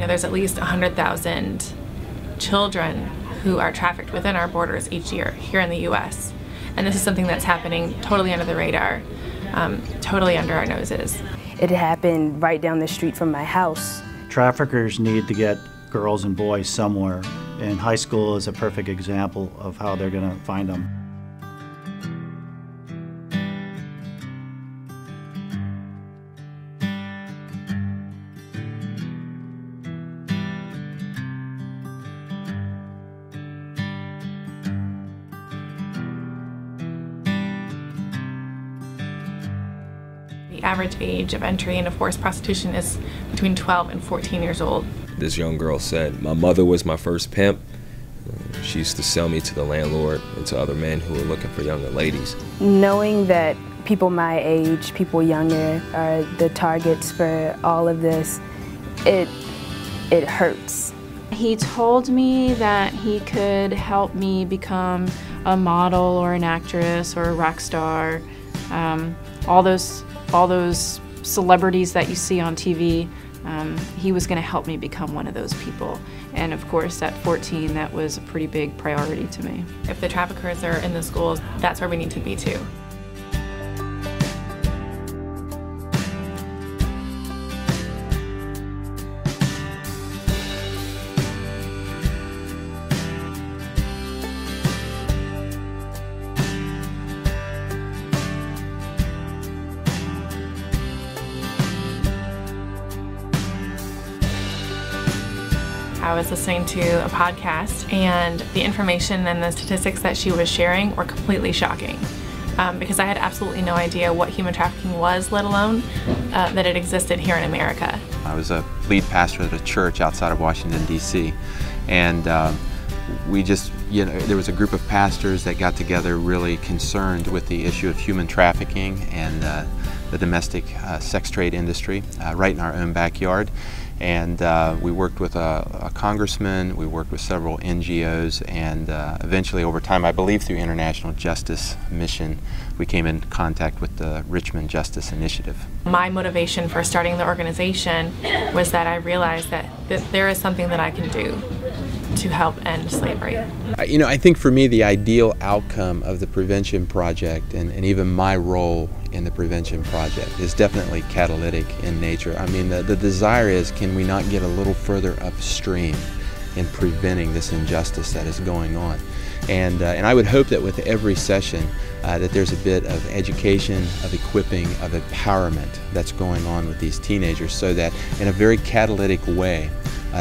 know, there's at least 100,000 children who are trafficked within our borders each year here in the U.S. And this is something that's happening totally under the radar, totally under our noses. It happened right down the street from my house. Traffickers need to get girls and boys somewhere, and high school is a perfect example of how they're going to find them. The average age of entry into forced prostitution is between 12 and 14 years old. This young girl said, "My mother was my first pimp. She used to sell me to the landlord and to other men who were looking for younger ladies." Knowing that people my age, people younger, are the targets for all of this, it hurts. He told me that he could help me become a model or an actress or a rock star. All those celebrities that you see on TV, he was going to help me become one of those people. And of course, at 14, that was a pretty big priority to me. If the traffickers are in the schools, that's where we need to be too. I was listening to a podcast, and the information and the statistics that she was sharing were completely shocking, because I had absolutely no idea what human trafficking was, let alone that it existed here in America. I was a lead pastor at a church outside of Washington, D.C., and there was a group of pastors that got together really concerned with the issue of human trafficking and the domestic sex trade industry right in our own backyard. And we worked with a congressman, we worked with several NGOs, and eventually over time, I believe through International Justice Mission, we came in contact with the Richmond Justice Initiative. My motivation for starting the organization was that I realized that there is something that I can do to help end slavery. You know, I think for me the ideal outcome of the Prevention Project and even my role in the Prevention Project is definitely catalytic in nature. I mean, the desire is, can we not get a little further upstream in preventing this injustice that is going on? And I would hope that with every session that there's a bit of education, of equipping, of empowerment that's going on with these teenagers, so that in a very catalytic way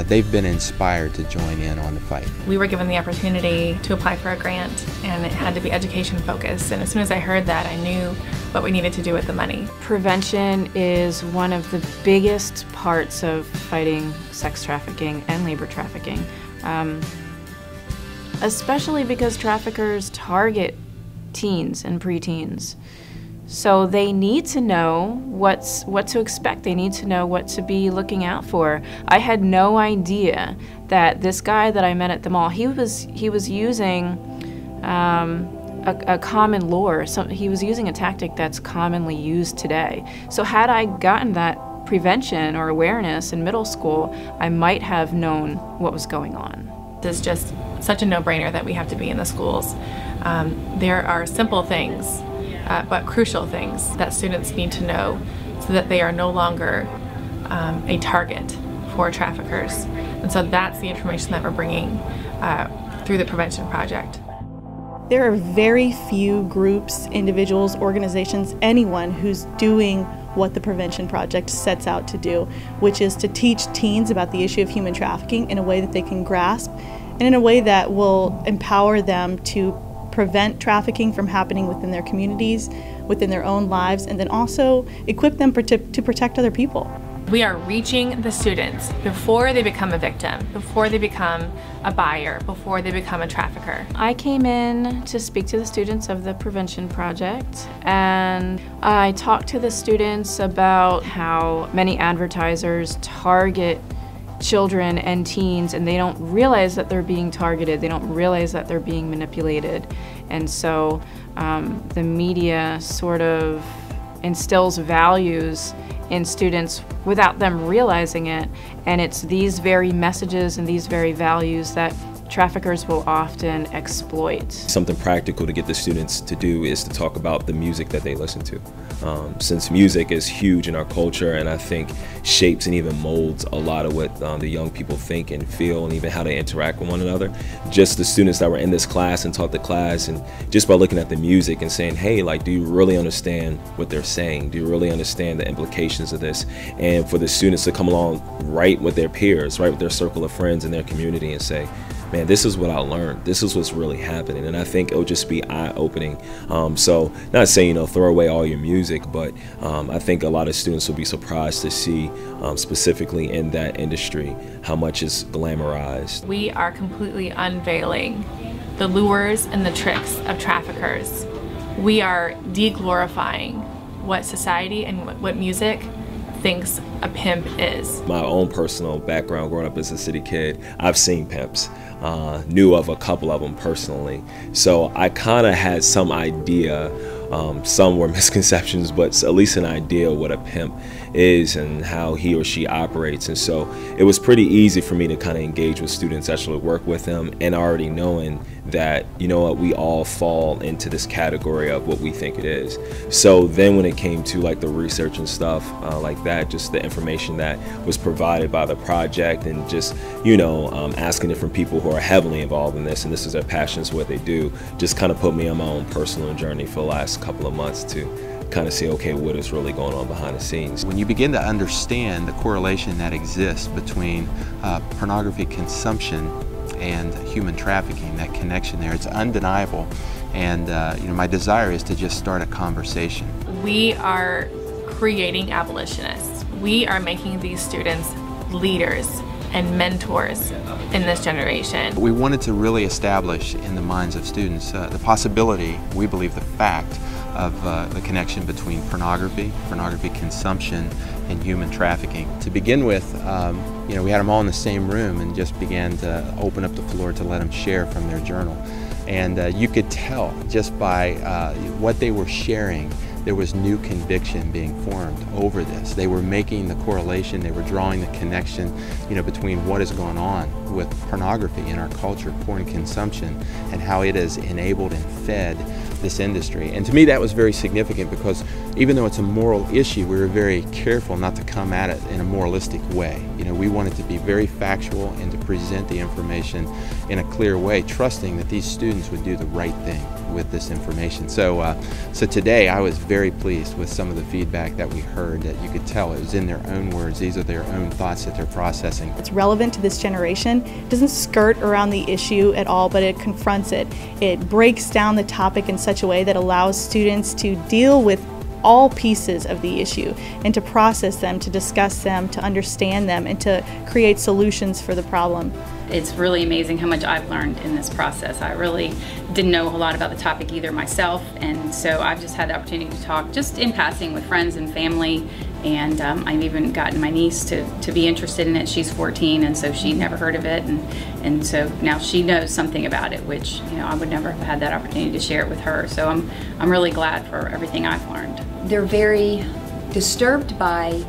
they've been inspired to join in on the fight. We were given the opportunity to apply for a grant, and it had to be education focused, and as soon as I heard that, I knew what we needed to do with the money. Prevention is one of the biggest parts of fighting sex trafficking and labor trafficking, especially because traffickers target teens and preteens. So they need to know what to expect. They need to know what to be looking out for. I had no idea that this guy that I met at the mall, he was using a common lure. So he was using a tactic that's commonly used today. So had I gotten that prevention or awareness in middle school, I might have known what was going on. It's just such a no-brainer that we have to be in the schools. There are simple things, but crucial things that students need to know so that they are no longer a target for traffickers. And so that's the information that we're bringing through the Prevention Project. There are very few groups, individuals, organizations, anyone who's doing what the Prevention Project sets out to do, which is to teach teens about the issue of human trafficking in a way that they can grasp and in a way that will empower them to prevent trafficking from happening within their communities, within their own lives, and then also equip them to protect other people. We are reaching the students before they become a victim, before they become a buyer, before they become a trafficker. I came in to speak to the students of the Prevention Project, and I talked to the students about how many advertisers target children and teens, and they don't realize that they're being targeted. They don't realize that they're being manipulated. And so the media sort of instills values in students without them realizing it, and it's these very messages and these very values that traffickers will often exploit. Something practical to get the students to do is to talk about the music that they listen to. Since music is huge in our culture, and I think shapes and even molds a lot of what the young people think and feel, and even how they interact with one another. Just the students that were in this class and taught the class, and just by looking at the music and saying, hey, like, do you really understand what they're saying? Do you really understand the implications of this? And for the students to come along right with their peers, right with their circle of friends and their community, and say, man, this is what I learned. This is what's really happening. And I think it'll just be eye-opening. So not saying, throw away all your music, but I think a lot of students will be surprised to see, specifically in that industry, how much is glamorized. We are completely unveiling the lures and the tricks of traffickers. We are de-glorifying what society and what music thinks a pimp is. My own personal background growing up as a city kid, I've seen pimps, knew of a couple of them personally. So I kind of had some idea, some were misconceptions, but at least an idea what a pimp is and how he or she operates. And so it was pretty easy for me to kind of engage with students, actually work with them, and already knowing that, you know what, we all fall into this category of what we think it is. So then when it came to like the research and stuff like that, just the information that was provided by the project, and just, you know, asking different people who are heavily involved in this, and this is their passions, what they do, just kind of put me on my own personal journey for the last couple of months to kind of see, okay, what is really going on behind the scenes. When you begin to understand the correlation that exists between pornography consumption and human trafficking, that connection there, it's undeniable. And you know, my desire is to just start a conversation. We are creating abolitionists. We are making these students leaders and mentors in this generation. We wanted to really establish in the minds of students the possibility, we believe the fact, of the connection between pornography consumption, and human trafficking. To begin with, you know, we had them all in the same room and just began to open up the floor to let them share from their journal. And you could tell just by what they were sharing, there was new conviction being formed over this. They were making the correlation, they were drawing the connection, you know, between what is going on with pornography in our culture, porn consumption, and how it has enabled and fed this industry. And to me that was very significant, because even though it's a moral issue, we were very careful not to come at it in a moralistic way. You know, we wanted to be very factual and to present the information in a clear way, trusting that these students would do the right thing with this information. So today I was very pleased with some of the feedback that we heard, that you could tell it was in their own words. These are their own thoughts that they're processing. It's relevant to this generation. It doesn't skirt around the issue at all, but it confronts it. It breaks down the topic in such a way that allows students to deal with all pieces of the issue and to process them, to discuss them, to understand them, and to create solutions for the problem. It's really amazing how much I've learned in this process. I really didn't know a lot about the topic either myself, and so I've just had the opportunity to talk just in passing with friends and family, and I've even gotten my niece to be interested in it. She's 14, and so she never heard of it, and so now she knows something about it, which, you know, I would never have had that opportunity to share it with her. So I'm really glad for everything I've learned. They're very disturbed by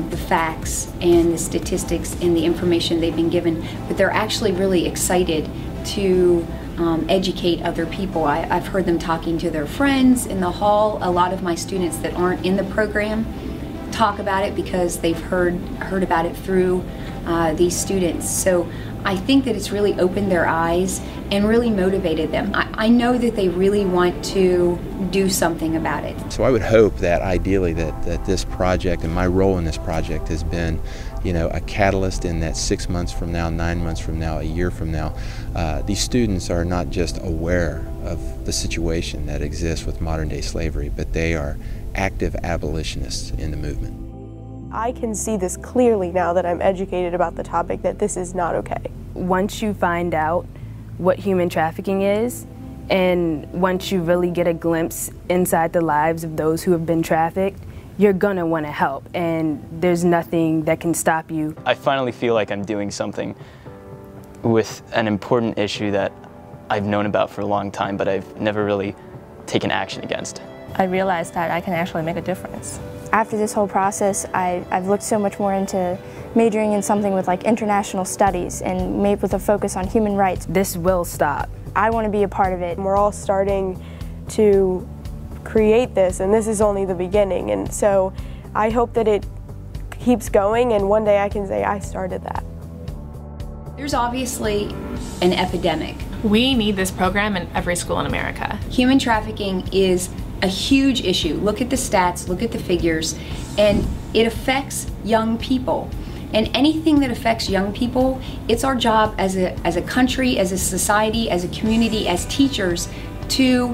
the facts and the statistics and the information they've been given, but they're actually really excited to educate other people. I've heard them talking to their friends in the hall. A lot of my students that aren't in the program talk about it because they've heard about it through these students. So I think that it's really opened their eyes and really motivated them. I know that they really want to do something about it. So I would hope that ideally that this project and my role in this project has been, you know, a catalyst in that 6 months from now, 9 months from now, a year from now, these students are not just aware of the situation that exists with modern day slavery, but they are active abolitionists in the movement. I can see this clearly now that I'm educated about the topic, that this is not okay. Once you find out what human trafficking is, and once you really get a glimpse inside the lives of those who have been trafficked, you're gonna wanna help, and there's nothing that can stop you. I finally feel like I'm doing something with an important issue that I've known about for a long time, but I've never really taken action against. I realized that I can actually make a difference. After this whole process, I've looked so much more into majoring in something with like international studies and maybe with a focus on human rights. This will stop. I want to be a part of it. We're all starting to create this, and this is only the beginning, and so I hope that it keeps going and one day I can say I started that. There's obviously an epidemic. We need this program in every school in America. Human trafficking is a huge issue. Look at the stats, look at the figures, and it affects young people. And anything that affects young people, it's our job as a country, as a society, as a community, as teachers to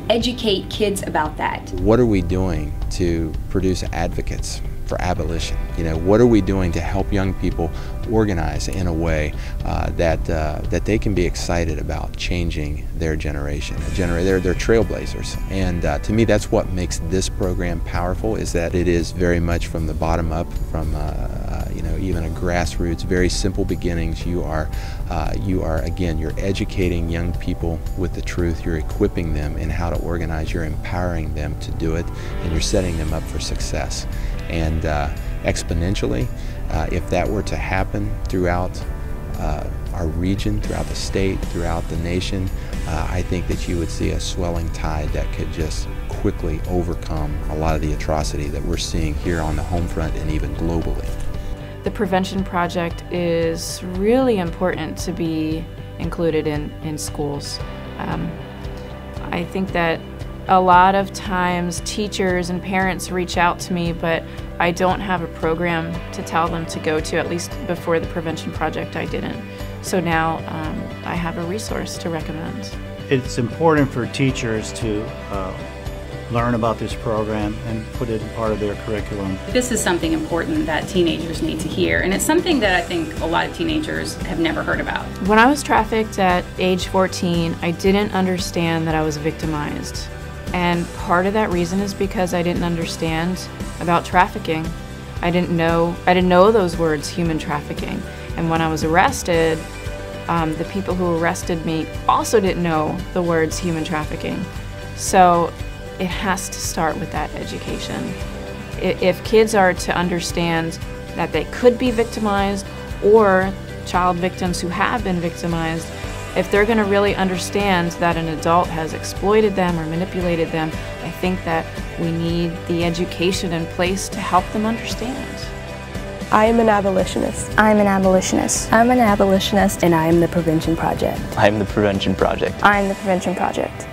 educate kids about that. What are we doing to produce advocates for abolition? You know, what are we doing to help young people organize in a way that they can be excited about changing their generation? They're trailblazers, and to me, that's what makes this program powerful. Is that it is very much from the bottom up, from you know, even a grassroots, very simple beginnings. You are again, you're educating young people with the truth. You're equipping them in how to organize. You're empowering them to do it, and you're setting them up for success. And exponentially, if that were to happen throughout our region, throughout the state, throughout the nation, I think that you would see a swelling tide that could just quickly overcome a lot of the atrocity that we're seeing here on the home front and even globally. The Prevention Project is really important to be included in schools. I think that a lot of times teachers and parents reach out to me, but I don't have a program to tell them to go to. At least before the Prevention Project I didn't. So now I have a resource to recommend. It's important for teachers to learn about this program and put it in part of their curriculum. This is something important that teenagers need to hear, and it's something that I think a lot of teenagers have never heard about. When I was trafficked at age 14, I didn't understand that I was victimized. And part of that reason is because I didn't understand about trafficking. I didn't know those words, human trafficking. And when I was arrested, the people who arrested me also didn't know the words human trafficking. So it has to start with that education. If kids are to understand that they could be victimized, or child victims who have been victimized, if they're going to really understand that an adult has exploited them or manipulated them, I think that we need the education in place to help them understand. I am an abolitionist. I'm an abolitionist. I'm an abolitionist. And I am the Prevention Project. I'm the Prevention Project. I'm the Prevention Project.